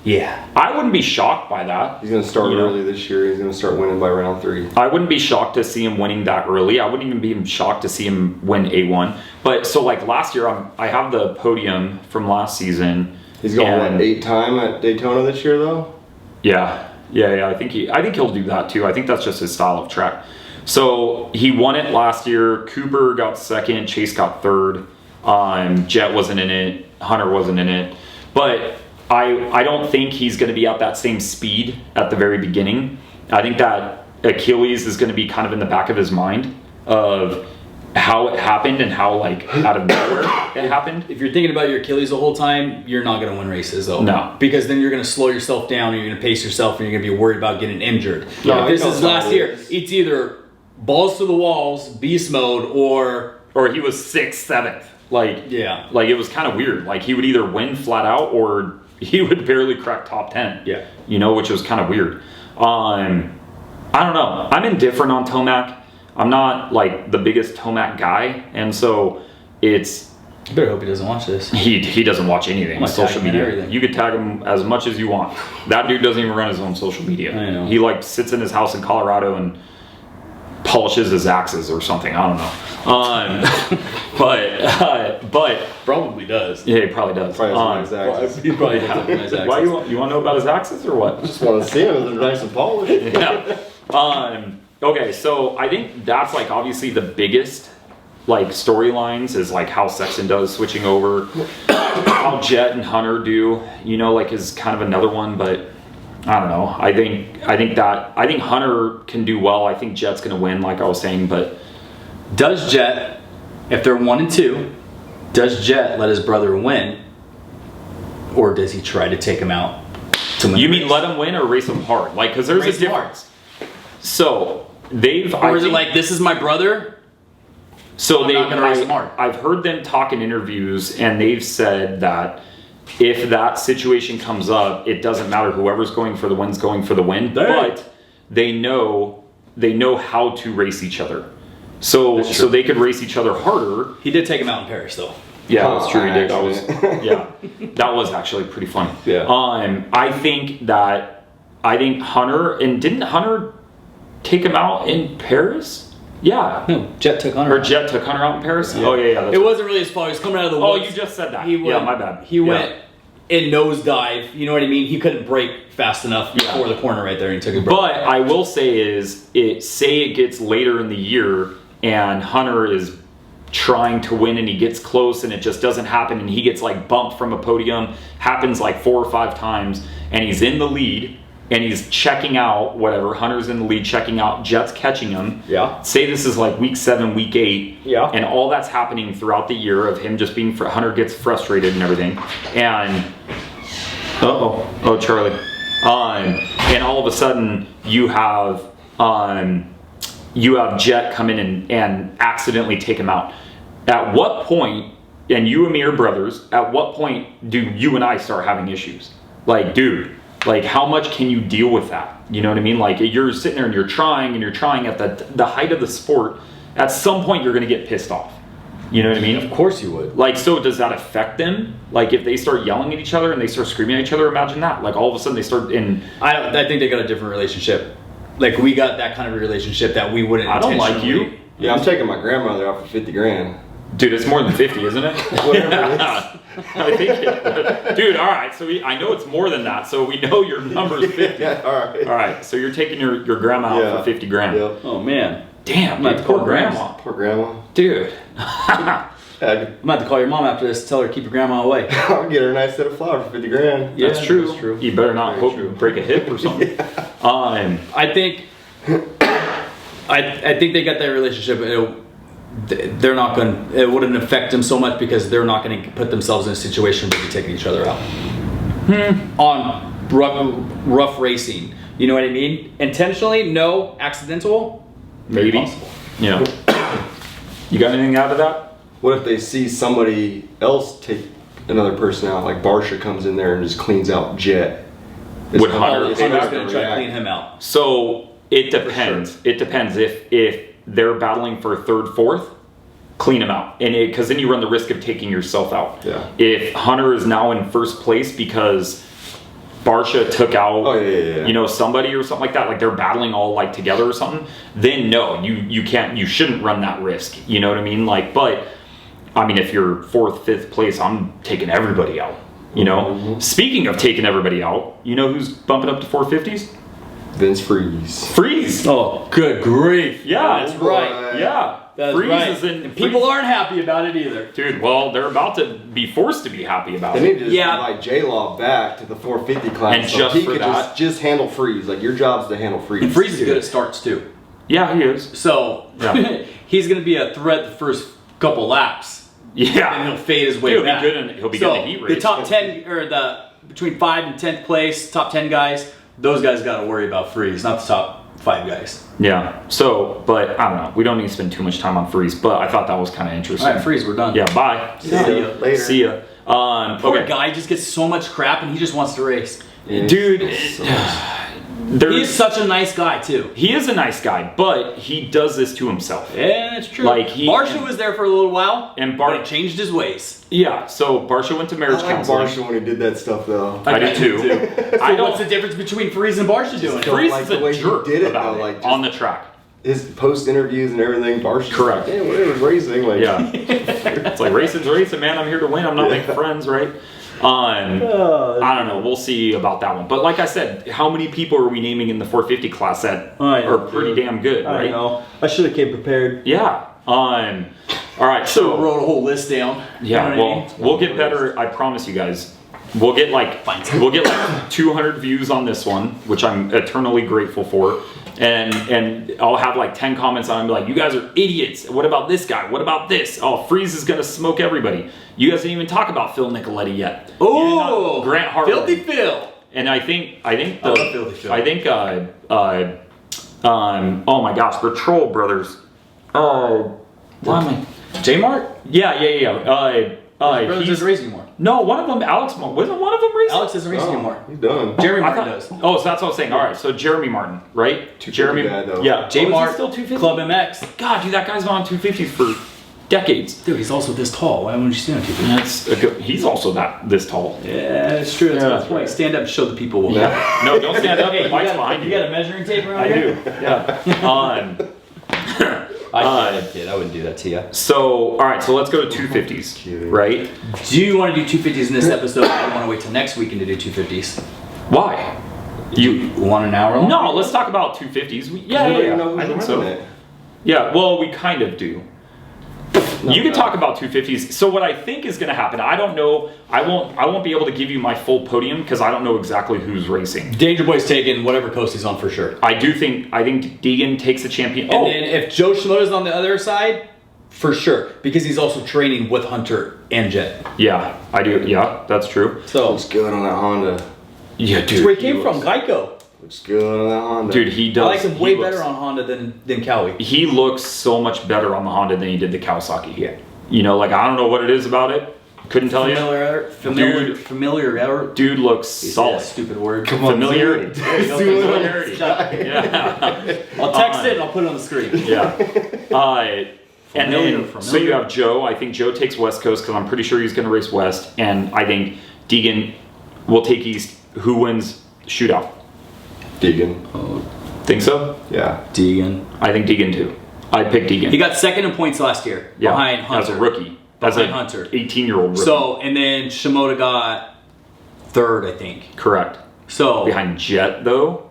Yeah. I wouldn't be shocked by that. He's gonna start You know? early this year. He's gonna start winning by round 3. I wouldn't be shocked to see him winning that early. I wouldn't even be shocked to see him win A1. But so like last year, I have the podium from last season. He's going and- what, 8-time at Daytona this year though. Yeah. I think he'll do that too. I think that's just his style of track. So he won it last year. Cooper got second. Chase got third. Jett wasn't in it. Hunter wasn't in it. But I don't think he's going to be at that same speed at the very beginning. I think that Achilles is going to be kind of in the back of his mind of how it happened and how like out of nowhere it happened. If you're thinking about your Achilles the whole time, you're not going to win races, though. No. Because then you're going to slow yourself down and you're going to pace yourself and you're going to be worried about getting injured. No, If this I know is how last it year, is. it's either balls to the walls, beast mode, or... Or he was 6th, 7th. Like Yeah. Like it was kind of weird. Like he would either win flat out or he would barely crack top 10. Yeah. You know, which was kind of weird. I don't know. I'm indifferent on Tomac. I'm not like the biggest Tomac guy, and so it's You better hope he doesn't watch this. he doesn't watch anything I'm on gonna tag social him in media. everything. You could tag him as much as you want. That dude doesn't even run his own social media. I know. He like sits in his house in Colorado and polishes his axes or something. I don't know. But Probably does. yeah, he probably does. Probably has nice axes. He probably does have nice accents. Why you want to know about his axes or what? Just want to see him. They're nice and polished. Yeah. Okay, so I think that's like obviously the biggest like storylines is like how Sexton does switching over, how Jett and Hunter do, you know, like is kind of another one, but I don't know. I think Hunter can do well. I think Jett's going to win, like I was saying. But Does Jett, if they're 1 and 2, does Jett let his brother win, or does he try to take him out? You mean let him win or race him hard? Like, because there's a difference. So they've. Or is it like, this is my brother? So I'm not gonna race him hard. I've heard them talk in interviews, and they've said that if that situation comes up, it doesn't matter. Whoever's going for the win's going for the win. Dang. But they know how to race each other. So they could race each other harder. He did take him out in Paris, though. Yeah, that's true. He did. Actually. That was actually pretty funny. Yeah. I think Hunter, and didn't Hunter take him out in Paris? Yeah. No, Jett took Hunter. Or Jett took Hunter out in Paris? Yeah. Oh, yeah. That's It wasn't really his fault. He was coming out of the Oh, woods. you just said that. He went, yeah, my bad. He went in nosedive. You know what I mean? He couldn't brake fast enough before the corner right there. And he took a break. But I will say say it gets later in the year and Hunter is trying to win and he gets close and it just doesn't happen and he gets like bumped from a podium, happens like 4 or 5 times, and he's in the lead and he's checking out, whatever, Hunter's in the lead checking out, Jett's catching him. Yeah. Say this is like week 7, week 8. Yeah. And all that's happening throughout the year of him just being, Hunter gets frustrated and everything. And, oh, Charlie. And all of a sudden you have Jett come in and accidentally take him out. At what point, and you and me are brothers, at what point do you and I start having issues? Like, dude, like how much can you deal with that? You know what I mean? Like you're sitting there and you're trying at the height of the sport. At some point you're going to get pissed off. You know what I mean? Of course you would. Like, so does that affect them? Like if they start yelling at each other and they start screaming at each other, imagine that. Like all of a sudden they start in... I think they got a different relationship. Like we got that kind of a relationship that we wouldn't I don't like you. intentionally- Yeah, I'm taking my grandmother out for 50 grand. Dude, it's more than 50, isn't it? Whatever it is. I think dude, all right. So I know it's more than that. So we know your number's 50. Yeah, all right. So you're taking your grandma out for 50 grand. Yep. Oh man. Damn, I'm dude, poor grandma. Poor grandma. Dude. I'll I'm about to call your mom after this. Tell her to keep your grandma away. get her a nice set of flowers for 50 grand. Yeah, That's true. that's true. You better not break a hip or something. I think they got that relationship. They're not going. It wouldn't affect them so much because they're not going to put themselves in a situation where they're taking each other out on rough racing. You know what I mean? Intentionally, no. Accidental, Maybe. possible. Yeah. You got anything out of that? What if they see somebody else take another person out? Like Barsha comes in there and just cleans out Jett. Would Hunter- Hunter's going to try to clean him out. So it depends. It depends if they're battling for 3rd, 4th, clean them out, and because then you run the risk of taking yourself out. Yeah. If Hunter is now in 1st place because Barsha took out, somebody or something like that, like they're battling all like together or something, then no, you can't, you shouldn't run that risk. You know what I mean? Like, but I mean, if you're 4th, 5th place, I'm taking everybody out. You know. Mm-hmm. Speaking of taking everybody out, you know who's bumping up to 450s? Vince Freeze. Freeze. Oh, good grief! Yeah, that's right. Yeah, That's Freeze right. is in. And people aren't happy about it either. Dude, well, they're about to be forced to be happy about They it. need to just Yeah. invite J-Law back to the 450 class. And so just he for could that- just handle Freeze. Like your job's to handle Freeze. And Freeze is good at starts too. Yeah, he is. So Yeah. he's going to be a threat the first couple laps, and Yeah. he'll fade his way He'll be back. good in- he'll be good in the heat race. The top 10 or between 5 and 10th place, top 10 guys, those guys got to worry about Freeze, not the top 5 guys. Yeah. So, but I don't know. We don't need to spend too much time on Freeze, but I thought that was kind of interesting. All right, Freeze, we're done. Yeah. Bye. See ya later. See ya. Poor Okay. guy just gets so much crap, and he just wants to race. Dude, He's such a nice guy too. he is a nice guy, but he does this to himself. Yeah, that's true. Like, Barsha was there for a little while, And but he changed his ways. Yeah. So Barsha went to marriage I like counseling. Barsha when he did that stuff though. I do too. I So what's the don't. difference between Freeze and Barsha doing? don't Freeze like is the a way he jerk did it, about though, it like, just- on the track. His post interviews and everything, Barsha. Correct. Damn, whatever was racing. Like, Yeah. It's like racing's racing, man. I'm here to win. I'm not making friends, right? I don't know. We'll see about that one. But like I said, how many people are we naming in the 450 class that I know, are pretty damn good, I right? know. I should have came prepared. Yeah. All right. So So wrote a whole list down. yeah. You know what I Well, mean? we'll get better. I promise you guys. We'll get like 200 views on this one, which I'm eternally grateful for. And I'll have like 10 comments on it and be like, you guys are idiots. What about this guy? What about this? Oh, Freeze is gonna smoke everybody. You guys didn't even talk about Phil Nicoletti yet. Oh, Grant Hartman. Filthy Phil. And I think Filthy Phil. oh my gosh, the Troll Brothers. Why am I? J-Mart? Yeah. Brothers doesn't race anymore. No, one of them, Alex, wasn't one of them racing? Alex doesn't race anymore. He's done. Jeremy Martin does. Oh, so that's what I was saying. All right, so Jeremy Martin, right? Jeremy bad though. Yeah. J-Mart, still 250? Club MX. God, dude, that guy's been on 250s for decades. Dude, he's also this tall. Why wouldn't you stand on 250? That's a good, he's also this tall. Yeah, it's true. That's the point. Stand up and show the people what we got. No, don't stand up. Hey, The bike's behind you got a measuring tape around I here? do. Yeah. I kid. I wouldn't do that to you. So, all right, so let's go to 250s, right? Do you want to do 250s in this episode? Or do you want to wait till next weekend to do 250s? Why? You want an hour long? No, let's talk about 250s. We don't even know I who's think so. running it. Yeah, well, we kind of do. You can talk about 250s. So what I think is going to happen, I don't know. I won't be able to give you my full podium because I don't know exactly who's racing. Danger Boy's taking whatever coast he's on for sure. I think Deegan takes the champion. And then if Joe Schmoda's on the other side, for sure, because he's also training with Hunter and Jett. Yeah, I do. Yeah, that's true. So Looks good on that Honda. Yeah, dude. that's where he came from, Geico. Looks good on that Honda. Dude, he does. I like him way he looks- better on Honda than Cowie. He looks so much better on the Honda than he did the Kawasaki. Yeah. You know, like I don't know what it is about it. Couldn't tell you. Familiar. Dude looks Solid. solid. Stupid word. Come on, Familiarity. Familiarity. Yeah. I'll text it and I'll put it on the screen. Yeah. And then, so Familiar. you have Joe. I think Joe takes West Coast because I'm pretty sure he's going to race West. And I think Deegan will take East. Who wins shootout? Deegan. Think so? Yeah. Deegan. I think Deegan too. I picked Deegan. He got second in points last year behind Hunter. As a rookie. As Behind a Hunter. 18-year-old rookie. So, and then Shimoda got third, I think. Correct. So Behind Jett though.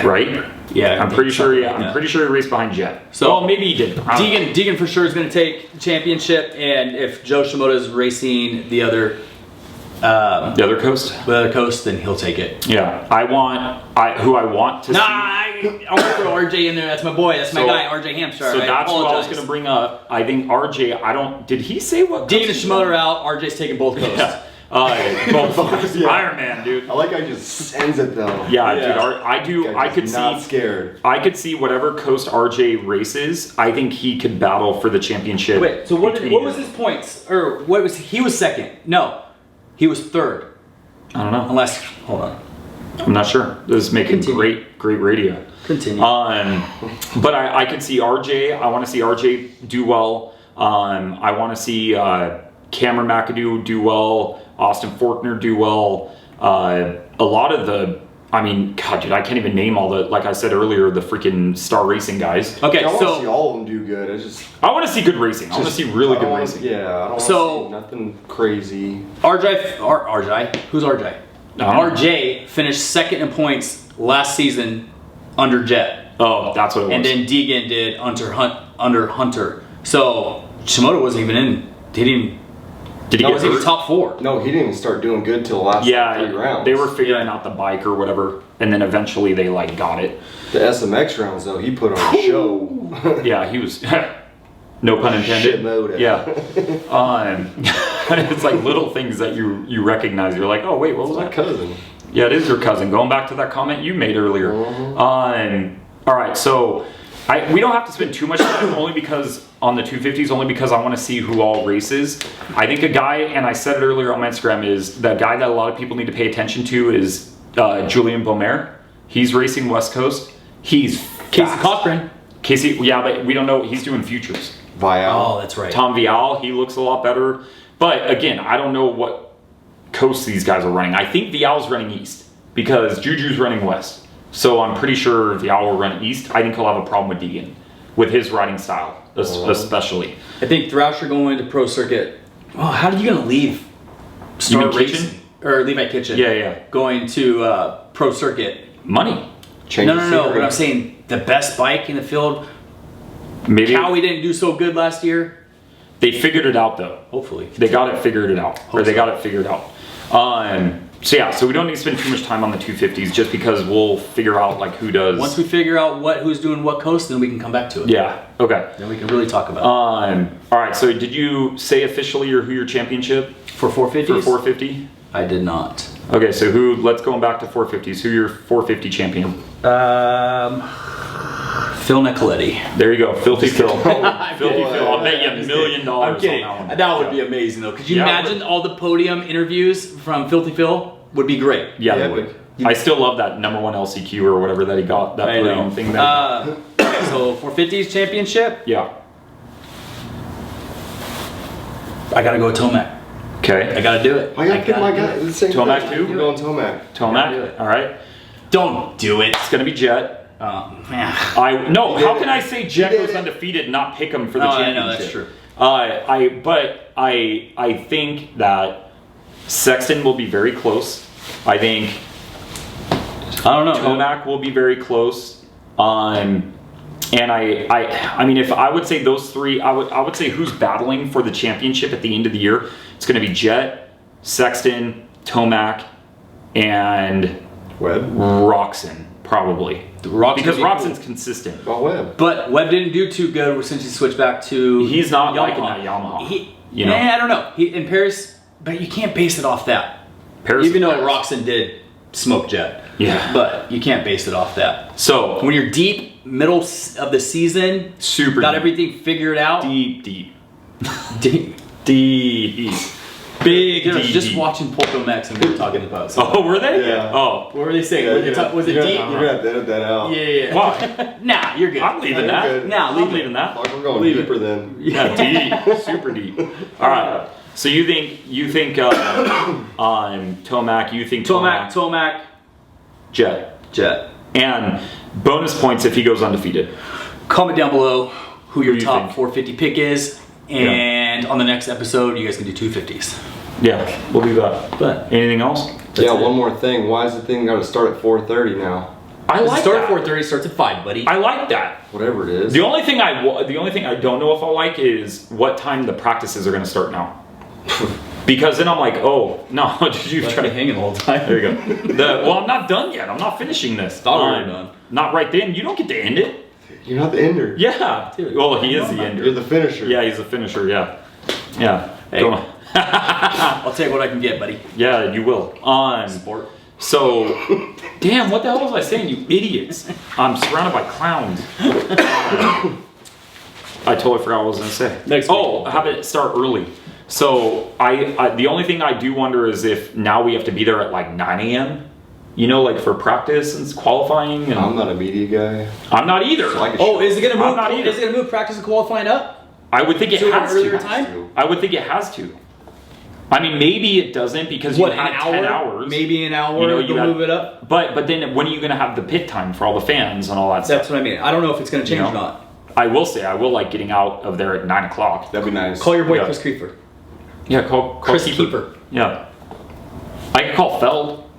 Right? Yeah, I'm pretty sure. Yeah, like I'm that. pretty sure he raced behind Jett. So- well, maybe he didn't. I don't know. Deegan for sure is going to take the championship, and if Joe Shimoda is racing the other The other coast. coast, then he'll take it. Yeah, who I want to Nah, see. I want to throw RJ in there. That's my boy. That's my So- guy, RJ Hamstar. So I that's what I was apologize. going to bring up. I think RJ. Did he say what? Deegan and coast he's Shimoda on? are out. RJ's taking both coasts. Yeah. Both. Yeah. Iron Man, dude. I like how he just sends it though. Yeah, Yeah. dude. I could not see. scared. I could see whatever coast RJ races. I think he could battle for the championship. Wait, so what between- was his points? Or what was he was second? No, he was third. I don't know. Unless, hold on. I'm not sure. This is making Continue. great radio. Continue. But I could see RJ. I want to see RJ do well. I want to see Cameron McAdoo do well. Austin Faulkner do well. A lot of the, I mean, God, dude, I can't even name all the, like I said earlier, the freaking Star Racing guys. Okay, I want to see so all of them do good. It's just. I want to see good racing. I want to see really good racing. Yeah, I don't want to So- see nothing crazy. RJ, who's RJ? RJ finished second in points last season under Jett, Oh, that's what it was. and then Deegan did under Hunter. So Shimoda wasn't even in. He didn't. Did he That get was even hurt? top four. No, he didn't even start doing good till the last Yeah, 3 rounds. they were figuring out the bike or whatever, and then eventually they like got it. The SMX rounds though. He put on a show. Yeah, he was. No pun intended. Shimoda. Yeah. It's like little things that you recognize. You're like, oh wait, what was My that? cousin. Yeah, it is your cousin. Going back to that comment you made earlier. All right, so we don't have to spend too much time only because on the 250s, only because I want to see who all races. I think a guy, and I said it earlier on my Instagram, is the guy that a lot of people need to pay attention to is Julian Beaumer. He's racing West Coast. He's Casey fast. Cochran. Casey, yeah, but we don't know. He's doing futures. Vial. Oh, that's right. Tom Vial, he looks a lot better. But again, I don't know what coast these guys are running. I think Vial's running east because Juju's running west. So I'm pretty sure Vial will run east. I think he'll have a problem with Deegan, with his riding style, especially. I think Thrasher going to pro circuit. Oh, how are you gonna leave? You mean Racing? Kitchen? Or Levi Kitchen? Yeah. Going to pro circuit. Money. Change No. the scenery. What I'm saying, the best bike in the field. Maybe Cowie didn't do so good last year. they figured it out though. Hopefully. They got it figured out. Or they got it figured out. So yeah, so we don't need to spend too much time on the 250s just because we'll figure out like who does. Once we figure out who's doing what coast, then we can come back to it. Yeah. Okay. Then we can really talk about it. All right. So did you say officially or who your championship For 450s? for 450? I did not. Okay. So who? Let's go back to 450s. Who your 450 champion? Phil Nicoletti. There you go, Filthy Phil. Filthy Phil. kidding. I'll bet you $1 million. I'm kidding. On that one. That would be amazing though. Could you Yeah, imagine all the podium interviews from Filthy Phil? Would be great. Yeah, Yeah, they would. I still love that #1 LCQ or whatever that he got. That I know. podium thing. That So 450s championship, yeah. I gotta go with Tomac. I Okay. gotta do it. I gotta pick my guy. The same Tomac thing. too? I'm going Tomac. do Tomac. it. All right. Don't do it. It's gonna be Jett. Man. No. He How did can it. I say Jett He did goes it. undefeated, and not pick him for the Oh, I championship? know, that's true. I think that Sexton will be very close. I think I don't know. Tomac will be very close. And I mean, if I would say those three, I would say who's battling for the championship at the end of the year. It's going to be Jett, Sexton, Tomac, and Webb. Roxon probably. Because Roxon's consistent. About Webb. But Webb didn't do too good since he switched back to. He's not Yamaha. liking that Yamaha. You know? I don't know. In Paris, but you can't base it off that. Paris Even is though Paris. Roxon did smoke Jett. Yeah. But you can't base it off that. So When you're deep, middle of the season, super got deep. everything figured out. deep. Deep. Big I was deep, just deep. watching Polko Max and we were talking about something. Oh, were they? Yeah. Oh, What were they saying? Yeah, Were they you're talk- was it gonna- deep? You're gonna have to edit that out. Yeah. why? Nah, you're good. I'm leaving Yeah, that. you're good. Nah, I'm leave it. leaving that. Like we're going Leave it. deeper then. Yeah, deep, super deep. All right. So you think Tomac? You think Tomac, Jett, Jett. and bonus points if he goes undefeated. Comment down below who your you top think? 450 pick is, and on the next episode, you guys can do 250s. Yeah, we'll do that. But Anything else? Yeah, it. one more thing. Why is the thing got to start at 4:30 now? I like start that. at 4:30, starts at 5, buddy. I like that. Whatever it is. The only thing I don't know if I'll like is what time the practices are going to start now. Because then I'm like, oh no, did you Left try me to? hanging the whole time. There you go. Well, I'm not done yet. I'm not finishing this. Thought we were done. Not right then. You don't get to end it. You're not the ender. Yeah. Dude, Well, he is I'm the not. ender. You're the finisher. Yeah, he's a finisher. Yeah. Yeah. Hey. Go on. I'll take what I can get, buddy. Yeah, you will. Sport. So, damn, what the hell was I saying, you idiots? I'm surrounded by clowns. I totally forgot what I was gonna say. Next week. Oh, have it start early. So I the only thing I do wonder is if now we have to be there at like 9 a.m. You know, like for practice and qualifying. And I'm not a media guy. I'm not either. So I can Oh, is it gonna I'm move? not either. Is it gonna move practice and qualifying up? I would think it To an has earlier to. time? I would think it has to. I mean, maybe it doesn't because What, you had an 10 hour? hours. Maybe an hour. You know, They'll you had- move it up. But then when are you going to have the pit time for all the fans and all that That's stuff? what I mean. I don't know if it's gonna change You know? or not. I will say I will like getting out of there at 9 o'clock. That'd be nice. Call your boy Yeah. Chris Kiefer. Yeah, call Chris Keeper. Yeah, I can call Feld.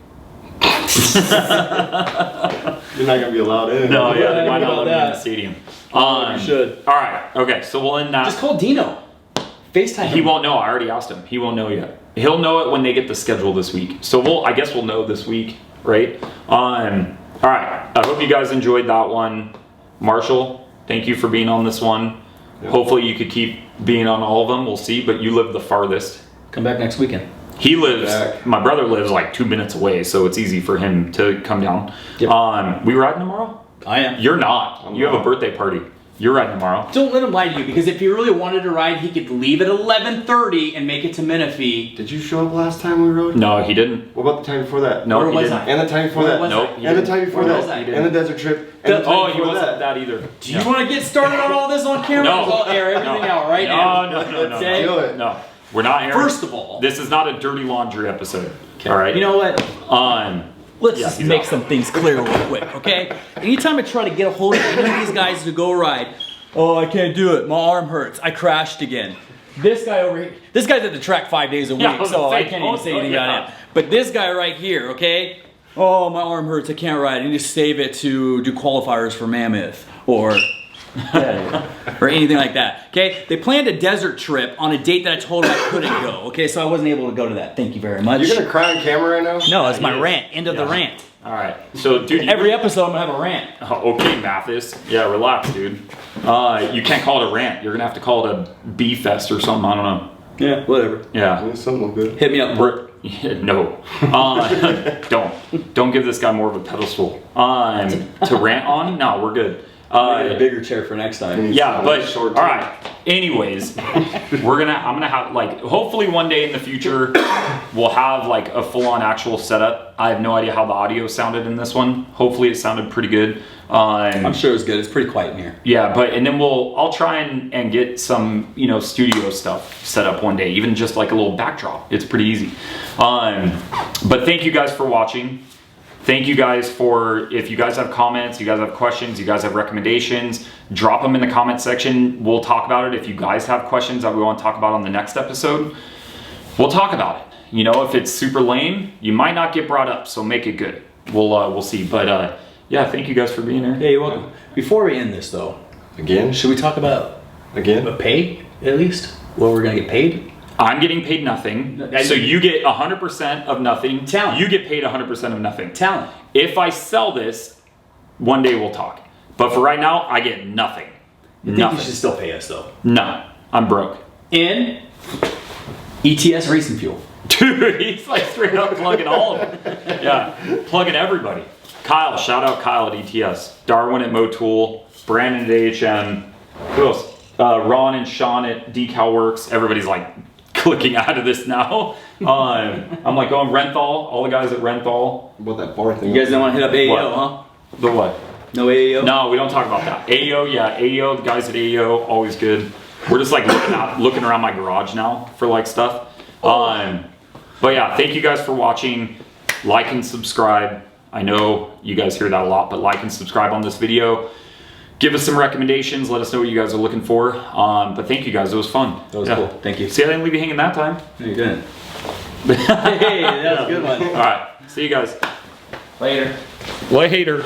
You're not gonna be allowed in. No, yeah, they think might not about let me in the that. stadium. You should. All right, okay, so we'll end that. Just call Dino. FaceTime He him. won't know. I already asked him. He won't know yet. He'll know it when they get the schedule this week. So I guess we'll know this week, right? All right. I hope you guys enjoyed that one. Marshall, thank you for being on this one. Yep. Hopefully you could keep being on all of them. We'll see. But you live the farthest. Come back next weekend. He lives. Back. My brother lives like 2 minutes away, so it's easy for him to come down. Yep. We riding tomorrow? I am. You're not. I'm You have a not. birthday party. You're riding tomorrow. Don't let him lie to you, because if he really wanted to ride, he could leave at 11:30 and make it to Menifee. Did you show up last time we rode? No, he didn't. What about the time before that? No, Where he was didn't. I? And the time before Where that? was Nope. I? he And the didn't. time before Where that? was I? And the desert trip. And the time Oh, he before wasn't that. that either. Do you want to get started on all this on camera? No. I'll air everything out right now. No. Okay? Do it. No, we're not airing. First of all, This is not a dirty laundry episode. All right. you know what? Let's Yeah, just he's make out. some things clear real quick, okay? Anytime I try to get a hold of any of these guys to go ride, oh, I can't do it. My arm hurts. I crashed again. This guy over here, this guy's at the track 5 days a week, Yeah, I was so gonna I say, can't even say anything yeah. about him. But this guy right here, okay? Oh, my arm hurts. I can't ride. I need to save it to do qualifiers for Mammoth or or anything like that. Okay, they planned a desert trip on a date that I told them I couldn't go. Okay, so I wasn't able to go to that. Thank you very much. You're gonna cry on camera right now? No, it's my rant. End of the rant. All right. So, dude, Every episode I'm gonna have a rant. Okay, Mathis. Yeah, relax, dude. You can't call it a rant. You're gonna have to call it a bee fest or something. I don't know. Yeah, whatever. Yeah. Yeah, something like that. Hit me up. No. Don't give this guy more of a pedestal. To rant on? No, we're good. Get a bigger chair for next time. Yeah, but all right. Anyways, I'm gonna have like hopefully one day in the future we'll have like a full-on actual setup. I have no idea how the audio sounded in this one. Hopefully it sounded pretty good. I'm sure it was good. It's pretty quiet in here. Yeah, and then I'll try and get some studio stuff set up one day, even just like a little backdrop. It's pretty easy. But thank you guys for watching. Thank you guys if you guys have comments, you guys have questions, you guys have recommendations, drop them in the comment section. We'll talk about it. If you guys have questions that we want to talk about on the next episode, we'll talk about it. If it's super lame, you might not get brought up, so make it good. We'll see. But yeah, thank you guys for being here. Yeah, you're welcome. Before we end this though, Again? should we talk about Again? pay at least? What we're gonna get paid? I'm getting paid nothing, so you get 100% of nothing. Talent. You get paid 100% of nothing. Talent. If I sell this, one day we'll talk. But for right now, I get nothing. I think you should still pay us though. No, I'm broke. In ETS racing fuel. Dude, he's like straight up plugging all of them. Yeah, plugging everybody. Kyle, shout out Kyle at ETS. Darwin at Motul. Brandon at AHM. Who else? Ron and Sean at Decal Works. Everybody's like clicking out of this now. I'm like going Renthal. All the guys at Renthal. About that bar thing. You guys don't want to hit up AEO, What? huh? The what? No AEO? No, we don't talk about that. AEO, yeah, AEO, the guys at AEO, always good. We're just like looking around my garage now for like stuff. But yeah, thank you guys for watching. Like and subscribe. I know you guys hear that a lot, but like and subscribe on this video. Give us some recommendations. Let us know what you guys are looking for. But thank you guys. It was fun. That was cool. Thank you. See, I didn't leave you hanging that time. No, you didn't. Hey, that was a good one. All right. See you guys. Later. Later.